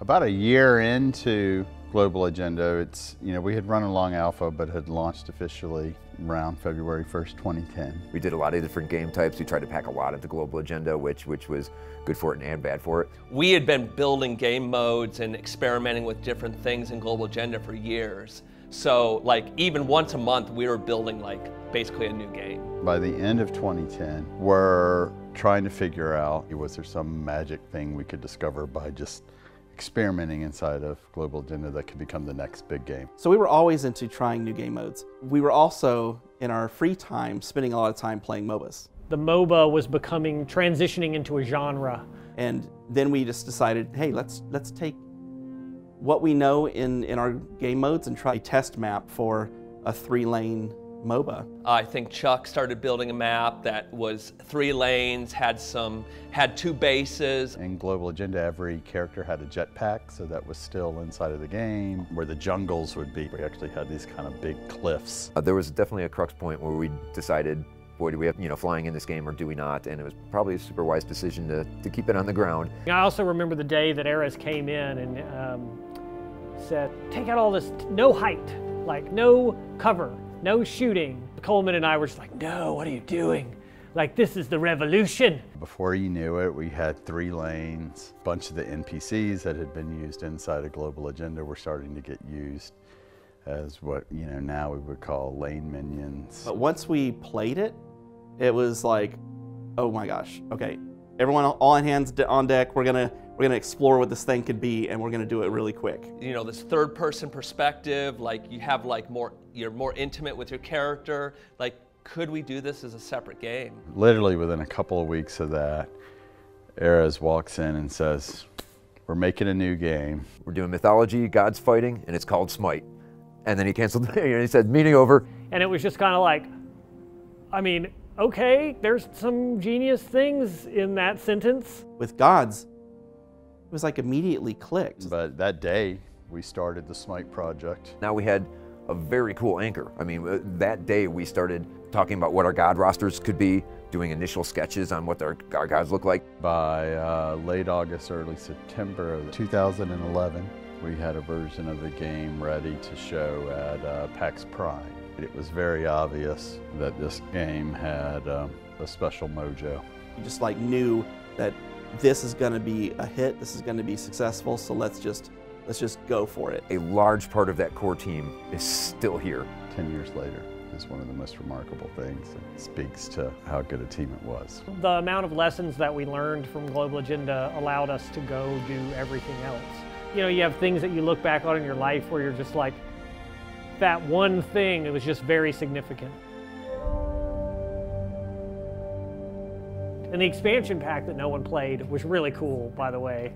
About a year into Global Agenda, we had run a long alpha, but had launched officially around February 1st, 2010. We did a lot of different game types. We tried to pack a lot into Global Agenda, which was good for it and bad for it. We had been building game modes and experimenting with different things in Global Agenda for years. So like even once a month, we were building like basically a new game. By the end of 2010, we're trying to figure out, was there some magic thing we could discover by just experimenting inside of Global Agenda that could become the next big game. So we were always into trying new game modes. We were also, in our free time, spending a lot of time playing MOBAs. The MOBA was transitioning into a genre. And then we just decided, hey, let's take what we know in our game modes and try a test map for a 3-lane MOBA. I think Chuck started building a map that was 3 lanes, had 2 bases. In Global Agenda, every character had a jetpack, so that was still inside of the game, where the jungles would be. We actually had these kind of big cliffs. There was definitely a crux point where we decided, boy, do we have flying in this game or do we not? And it was probably a super wise decision to keep it on the ground. I also remember the day that Hi-Rez came in and said, take out all this, no height, like no cover. No shooting. Coleman and I were just like, no, what are you doing? Like, this is the revolution. Before you knew it, we had 3 lanes. A bunch of the NPCs that had been used inside of Global Agenda were starting to get used as what, now we would call lane minions. But once we played it, it was like, oh my gosh, okay, everyone all hands on deck, we're gonna explore what this thing could be, and we're gonna do it really quick. This third-person perspective, like you have you're more intimate with your character. Like, could we do this as a separate game? Literally within a couple of weeks of that, Hi-Rez walks in and says, we're making a new game. We're doing mythology, gods fighting, and it's called SMITE. And then he canceled, he said, meeting over. And it was just kind of like, I mean, okay, there's some genius things in that sentence. With gods, it was like immediately clicked. But that day, we started the SMITE project. Now we had a very cool anchor. I mean, that day we started talking about what our god rosters could be, doing initial sketches on what our gods look like. By late August, early September of 2011, we had a version of the game ready to show at PAX Prime. It was very obvious that this game had a special mojo. You just knew that this is going to be a hit, this is going to be successful, so let's just go for it. A large part of that core team is still here. 10 years later is one of the most remarkable things. It speaks to how good a team it was. The amount of lessons that we learned from Global Agenda allowed us to go do everything else. You have things that you look back on in your life where you're just like, that one thing, it was just very significant. And the expansion pack that no one played was really cool, by the way.